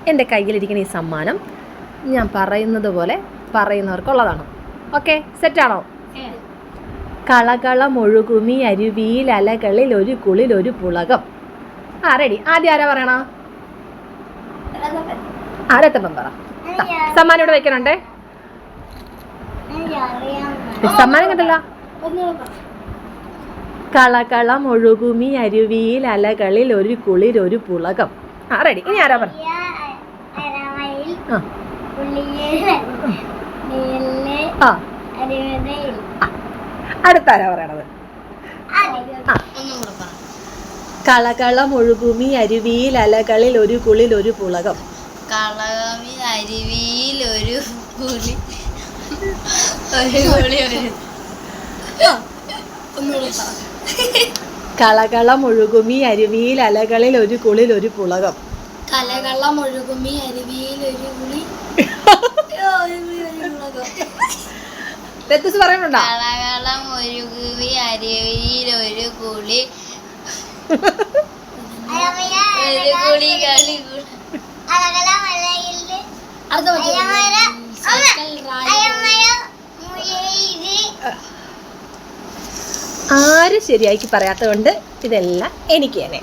എൻ്റെ കയ്യിലിരിക്കുന്ന ഈ സമ്മാനം ഞാൻ പറയുന്നത് പോലെ പറയുന്നവർക്കുള്ളതാണ്. ഓക്കെ, സെറ്റാണോ? കളകളമൊഴുകുമി അരുവിയിൽ അലകളിൽ ഒരു കുളിൽ ഒരു പുളകം. റെഡി. ആദ്യം ആരാ പറയണ? ആരത്തപ്പം പറ. സമ്മാനം ഇവിടെ വെക്കണുണ്ടേ. സമ്മാനം കണ്ടല്ലോ. കളകളമൊഴുകുമി അരുവിയിൽ അലകളിൽ ഒരു കുളിൽ ഒരു പുളകം. റെഡി. ഇനി ആരാ പറ? അടുത്താരാ പറയണത്? കളകളമൊഴുകുമി അരുവിയിൽ അലകളിൽ ഒരു കുളിൽ ഒരു പുളകം. കളകമി അരുവിയിൽ ഒരു കുളി കളകളമൊഴുകുമി അരുവിയിൽ അലകളിൽ ഒരു കുളിൽ ഒരു പുളകം. കലകളമൊഴുകുമി അരുവിയിൽ ഒരു കുളി പറയുന്നുണ്ടോ? കളകളമൊഴുകുമി അരുവിയിൽ ഒരു കുളി ആരും ശരിയാക്കി പറയാത്തതുകൊണ്ട് ഇതെല്ലാം എനിക്ക് തന്നെ.